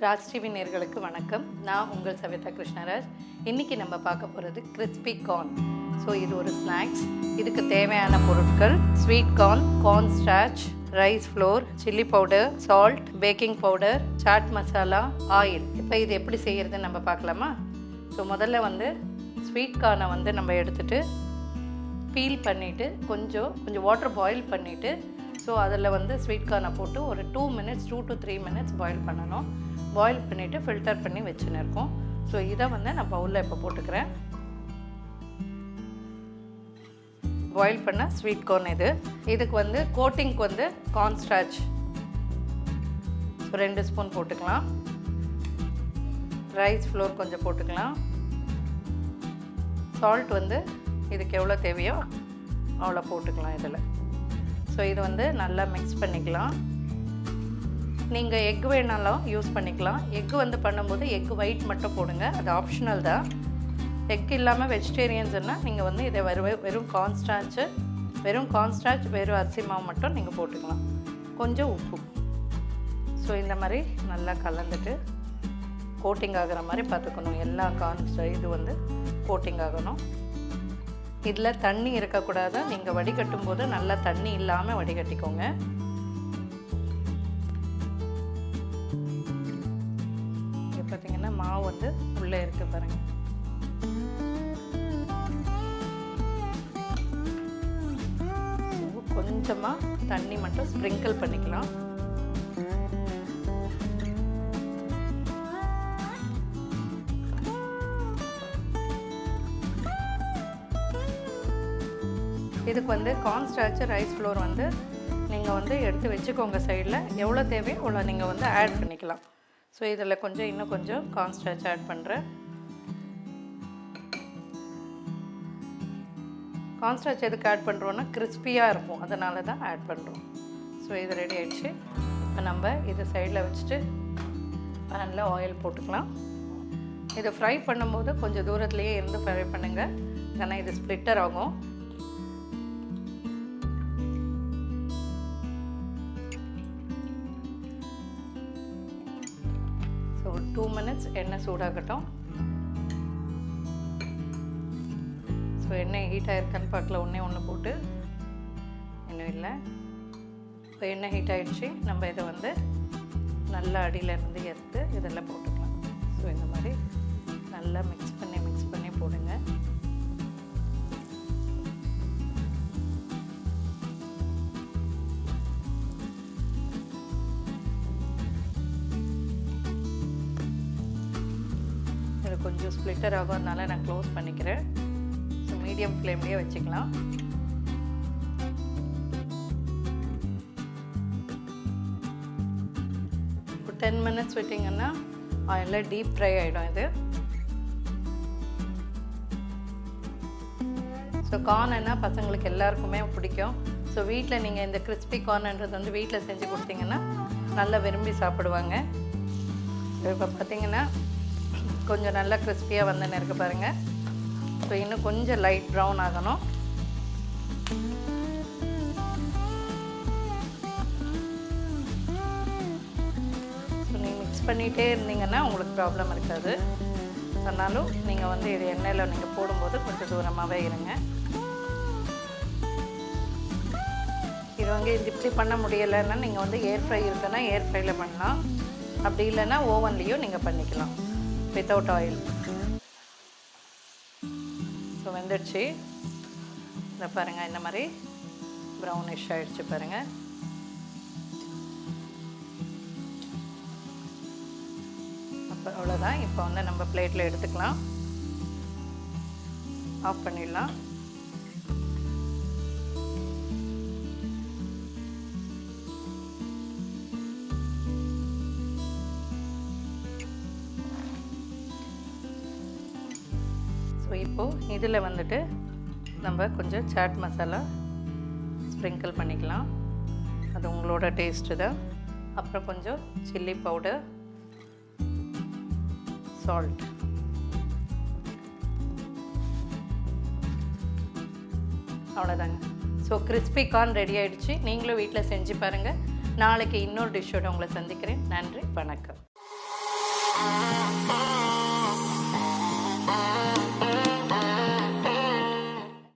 Raj TV நேயர்களுக்கு வணக்கம். நான் உங்கள் சவிதா கிருஷ்ணராஜ். இன்றைக்கி நம்ம பார்க்க போகிறது கிறிஸ்பி கார்ன். ஸோ இது ஒரு ஸ்நாக்ஸ். இதுக்கு தேவையான பொருட்கள் sweet corn, corn starch, rice flour, chilli powder, salt, baking powder, chaat masala, oil. இப்போ இது எப்படி செய்கிறதுன்னு நம்ம பார்க்கலாமா? ஸோ முதல்ல ஸ்வீட் கார்னை நம்ம எடுத்துகிட்டு பீல் பண்ணிவிட்டு கொஞ்சம் வாட்டர் பாயில் பண்ணிவிட்டு ஸோ அதில் ஸ்வீட் கார்னை போட்டு ஒரு 2 to 3 minutes பாயில் பண்ணணும். பாயில் பண்ணிவிட்டு ஃபில்டர் பண்ணி வச்சுன்னு இருக்கோம். ஸோ இதை நான் பவுலில் இப்போ போட்டுக்கிறேன். பாயில் பண்ண ஸ்வீட் கார்ன் இதுக்கு கோட்டிங்க்கு கார்ன் ஸ்டார்ச் ஸோ 2 ஸ்பூன் போட்டுக்கலாம். ரைஸ் ஃப்ளோர் கொஞ்சம் போட்டுக்கலாம். சால்ட் இதுக்கு எவ்வளோ தேவையோ அவ்வளோ போட்டுக்கலாம் இதில். ஸோ இது நல்லா மிக்ஸ் பண்ணிக்கலாம். நீங்கள் எக் வேணாலும் யூஸ் பண்ணிக்கலாம். எக்கு பண்ணும்போது எக் ஒயிட் மட்டும் போடுங்க, அது ஆப்ஷனல் தான். எக் இல்லாமல் வெஜிடேரியன்ஸ்னால் நீங்கள் இதை வெறும் கார்ன் ஸ்டார்ச், வெறும் அரிசி மாவு மட்டும் நீங்கள் போட்டுக்கலாம். கொஞ்சம் உப்பு. ஸோ இந்த மாதிரி நல்லா கலந்துட்டு கோட்டிங் ஆகிற மாதிரி பார்த்துக்கணும். எல்லா கார்ன் கோட்டிங் ஆகணும். இதில் தண்ணி இருக்கக்கூடாது. நீங்கள் வடிகட்டும் போது நல்லா தண்ணி இல்லாமல் வடிகட்டிக்கோங்க. இது பார்த்திங்கன்னா மாவு உள்ளே இருக்குது பாருங்கள். கொஞ்சமாக தண்ணி மட்டும் ஸ்ப்ரிங்கிள் பண்ணிக்கலாம். இதுக்கு கார்ன் ஸ்டார்ச், ரைஸ் ஃப்ளோர் நீங்கள் எடுத்து வச்சுக்கோங்க சைடில். எவ்வளோ தேவையோ அவ்வளோ நீங்கள் ஆட் பண்ணிக்கலாம். ஸோ இதில் இன்னும் கொஞ்சம் கார்ன் ஸ்டார்ச் ஆட் பண்ணுறேன். கார்ன் ஸ்டார்ச் எதுக்கு ஆட் பண்ணுறோன்னா கிறிஸ்பியாக இருக்கும், அதனால தான் ஆட் பண்ணுறோம். ஸோ இது ரெடி ஆகிடுச்சு. இப்போ நம்ம இது சைடில் வச்சுட்டு பேனில் ஆயில் போட்டுக்கலாம். இதை ஃப்ரை பண்ணும்போது கொஞ்சம் தூரத்துலேயே இருந்து ஃப்ரை பண்ணுங்கள், ஏன்னா இது ஸ்ப்ளிட்டர் ஆகும். ஸோ 2 minutes எண்ணெய் சூடாகட்டும். ஸோ எண்ணெய் ஹீட் ஆகிருக்கான்னு பார்க்கல. ஒன்று போட்டு இன்னும் இல்லை. இப்போ எண்ணெய் ஹீட் ஆகிடுச்சு. நம்ம இதை நல்லா அடியிலேருந்து எடுத்து இதெல்லாம் போட்டுக்கலாம். ஸோ இந்த மாதிரி நல்லா மிக்ஸ் பண்ணி போடுங்க. இது கொஞ்சம் ஸ்ப்ளிட்டர் ஆகிறதுனால நான் க்ளோஸ் பண்ணிக்கிறேன். ஸோ மீடியம் ஃப்ளேம்லேயே வச்சுக்கலாம். ஒரு 10 minutes விட்டிங்கன்னா எல்லாம் டீப் ஃப்ரை ஆகிடும் இது. ஸோ கார்ன்னா பசங்களுக்கு எல்லாருக்குமே பிடிக்கும். ஸோ வீட்டில் நீங்கள் இந்த கிறிஸ்பி கார்ன்ன்றது வீட்டில் செஞ்சு கொடுத்தீங்கன்னா நல்லா விரும்பி சாப்பிடுவாங்க. இப்போ பார்த்திங்கன்னா கொஞ்சம் நல்லா கிறிஸ்பியாக வந்துன்னு இருக்குது பாருங்கள். ஸோ இன்னும் கொஞ்சம் லைட் ப்ரௌன் ஆகணும். ஸோ நீங்கள் மிக்ஸ் பண்ணிகிட்டே இருந்தீங்கன்னா உங்களுக்கு ப்ராப்ளம் இருக்காது. ஆனாலும் நீங்கள் இது எண்ணெயில் நீங்கள் போடும்போது கொஞ்சம் தூரமாகவே இருங்க. இது இப்படி பண்ண முடியலைன்னா நீங்கள் ஏர் ஃப்ரை இருக்குன்னா ஏர் ஃப்ரையில் பண்ணலாம். அப்படி இல்லைன்னா ஓவன்லேயும் நீங்கள் பண்ணிக்கலாம் வித்தவுட் ஆயில். ஸோ வெந்துடுச்சு. இதை பாருங்கள், இந்த மாதிரி ப்ரௌனிஷ் ஆகிடுச்சு பாருங்கள். அப்போ அவ்வளோதான். இப்போ நம்ம பிளேட்டில் எடுத்துக்கலாம். ஆஃப் பண்ணிடலாம். ஸோ இப்போது இதில் நம்ம கொஞ்சம் சாட் மசாலா ஸ்ப்ரிங்கிள் பண்ணிக்கலாம். அது உங்களோட டேஸ்ட்டு தான். அப்புறம் கொஞ்சம் சில்லி பவுடர், சால்ட். அவ்வளோதாங்க. ஸோ கிறிஸ்பி கார்ன் ரெடி ஆகிடுச்சு. நீங்களும் வீட்டில் செஞ்சு பாருங்கள். நாளைக்கு இன்னொரு டிஷ்ஷோடு உங்களை சந்திக்கிறேன். நன்றி, வணக்கம்.